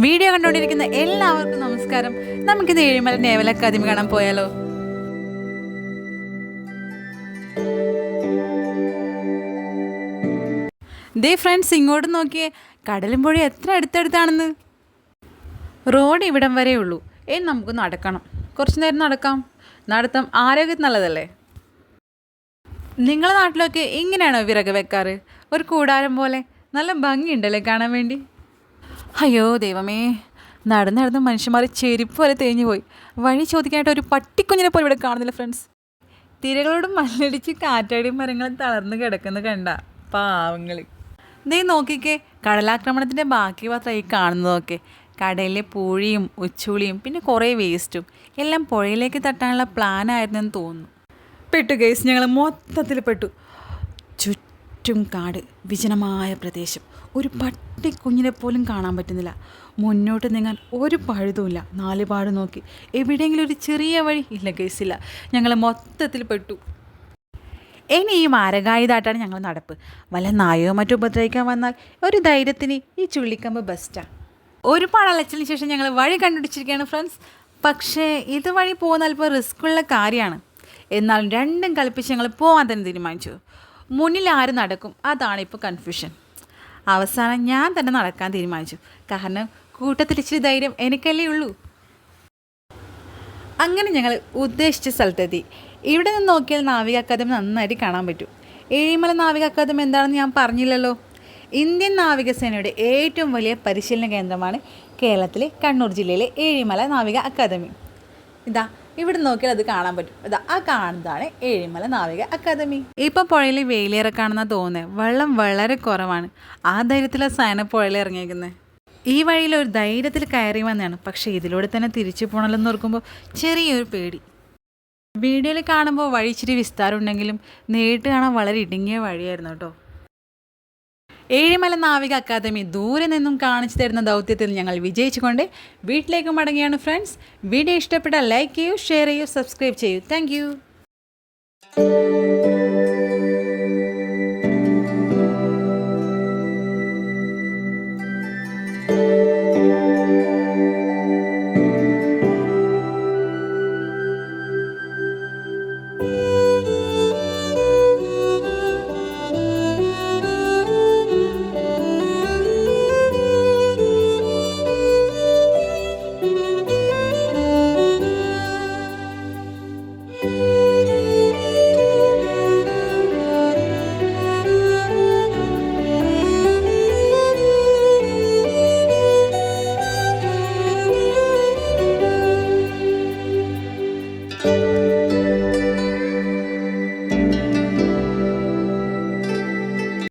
Video കണ്ടുകൊണ്ടിരിക്കുന്ന എല്ലാവർക്കും നമസ്കാരം. നമുക്കിത് ഏഴിമല നേവൽ അക്കാദമി കാണാൻ പോയാലോ? ദേ ഫ്രണ്ട്സ്, ഇങ്ങോട്ട് നോക്കിയേ, കടലും പുഴ എത്ര അടുത്തടുത്താണെന്ന്. റോഡ് ഇവിടം വരെ ഉള്ളൂ. നമുക്ക് നടക്കണം, കുറച്ച് നേരം നടക്കാം. നടത്തം ആരോഗ്യത്തിന് നല്ലതല്ലേ? നിങ്ങളുടെ നാട്ടിലൊക്കെ ഇങ്ങനെയാണോ വിറക് വെക്കാറ്? ഒരു കൂടാരം പോലെ നല്ല ഭംഗിയുണ്ടല്ലേ കാണാൻ വേണ്ടി. അയ്യോ ദൈവമേ, നടന്ന് മനുഷ്യന്മാർ ചെരുപ്പ് വരെ തേഞ്ഞു പോയി. വഴി ചോദിക്കാനായിട്ട് ഒരു പട്ടിക്കുഞ്ഞിനെ പോലും ഇവിടെ കാണുന്നില്ല ഫ്രണ്ട്സ്. തിരകളോട് മല്ലടിച്ച് കാറ്റാടി മരങ്ങൾ തളർന്ന് കിടക്കുന്ന കണ്ട പാവങ്ങൾ. ദേ നോക്കിക്കേ, കടലാക്രമണത്തിൻ്റെ ബാക്കി മാത്രമായി കാണുന്നതൊക്കെ. കടലിലെ പൂഴിയും ഉച്ചൂളിയും പിന്നെ കുറേ വേസ്റ്റും എല്ലാം പുഴയിലേക്ക് തട്ടാനുള്ള പ്ലാനായിരുന്നെന്ന് തോന്നുന്നു. പെട്ടു കേസ്, ഞങ്ങൾ മൊത്തത്തിൽ പെട്ടു. ചുറ്റും കാട്, വിജനമായ പ്രദേശം, ഒരു പട്ടിക്കുഞ്ഞിനെ പോലും കാണാൻ പറ്റുന്നില്ല. മുന്നോട്ട് നീങ്ങാൻ ഒരു പഴുതുമില്ല. നാലുപാട് നോക്കി, എവിടെയെങ്കിലും ഒരു ചെറിയ വഴി ഇല്ല. കേസില്ല, ഞങ്ങൾ മൊത്തത്തിൽ പെട്ടു. ഇനി ഈ മാരകായുധായിട്ടാണ് ഞങ്ങൾ നടപ്പ്. വല്ല നായോ മറ്റോ ഉപദ്രവിക്കാൻ വന്നാൽ ഒരു ധൈര്യത്തിന് ഈ ചുള്ളിക്കമ്പ് ബെസ്റ്റാണ്. ഒരുപാട് അലച്ചിന് ശേഷം ഞങ്ങൾ വഴി കണ്ടുപിടിച്ചിരിക്കുകയാണ് ഫ്രണ്ട്സ്. പക്ഷേ ഇത് വഴി പോകുന്ന അല്പം റിസ്ക്കുള്ള കാര്യമാണ്. എന്നാലും രണ്ടും കൽപ്പിച്ച് ഞങ്ങൾ പോകാൻ തന്നെ തീരുമാനിച്ചു. മുന്നിൽ ആര് നടക്കും, അതാണ് ഇപ്പോൾ കൺഫ്യൂഷൻ. അവസാനം ഞാൻ തന്നെ നടക്കാൻ തീരുമാനിച്ചു. കാരണം കൂട്ടത്തിൽ ഇച്ചിരി ധൈര്യം എനിക്കല്ലേ ഉള്ളൂ. അങ്ങനെ ഞങ്ങൾ ഉദ്ദേശിച്ച സ്ഥലത്തെത്തി. ഇവിടെ നിന്ന് നോക്കിയാൽ നാവിക അക്കാദമി നന്നായിട്ട് കാണാൻ പറ്റും. ഏഴിമല നാവിക അക്കാദമി എന്താണെന്ന് ഞാൻ പറഞ്ഞില്ലല്ലോ. ഇന്ത്യൻ നാവികസേനയുടെ ഏറ്റവും വലിയ പരിശീലന കേന്ദ്രമാണ് കേരളത്തിലെ കണ്ണൂർ ജില്ലയിലെ ഏഴിമല നാവിക അക്കാദമി. ഇതാ ഇവിടെ നോക്കിയാൽ അത് കാണാൻ പറ്റും. ഇതാ ആ കാണുന്നതാണ് ഏഴിമല നാവിക അക്കാദമി. ഇപ്പം പുഴയിൽ വെയിലിറക്കാണെന്നാണ് തോന്നുന്നത്. വെള്ളം വളരെ കുറവാണ്. ആ ധൈര്യത്തിലാണ് സൈന പുഴയിൽ ഇറങ്ങിയിരിക്കുന്നത്. ഈ വഴിയിൽ ഒരു ധൈര്യത്തിൽ കയറി വന്നതാണ്. പക്ഷേ ഇതിലൂടെ തന്നെ തിരിച്ചു പോകണമെന്ന് ഓർക്കുമ്പോൾ ചെറിയൊരു പേടി. വീഡിയോയിൽ കാണുമ്പോൾ വഴി ഇച്ചിരി വിസ്താരം ഉണ്ടെങ്കിലും നേരിട്ട് കാണാൻ വളരെ ഇടുങ്ങിയ വഴിയായിരുന്നു കേട്ടോ. ഏഴിമല നാവിക അക്കാദമി ദൂരെ നിന്നും കാണിച്ചു തരുന്ന ദൗത്യത്തിൽ ഞങ്ങൾ വിജയിച്ചുകൊണ്ട് വീട്ടിലേക്ക് മടങ്ങിയാണ് ഫ്രണ്ട്സ്. വീഡിയോ ഇഷ്ടപ്പെട്ടാൽ ലൈക്ക് ചെയ്യൂ, ഷെയർ ചെയ്യൂ, സബ്സ്ക്രൈബ് ചെയ്യൂ. Thank you.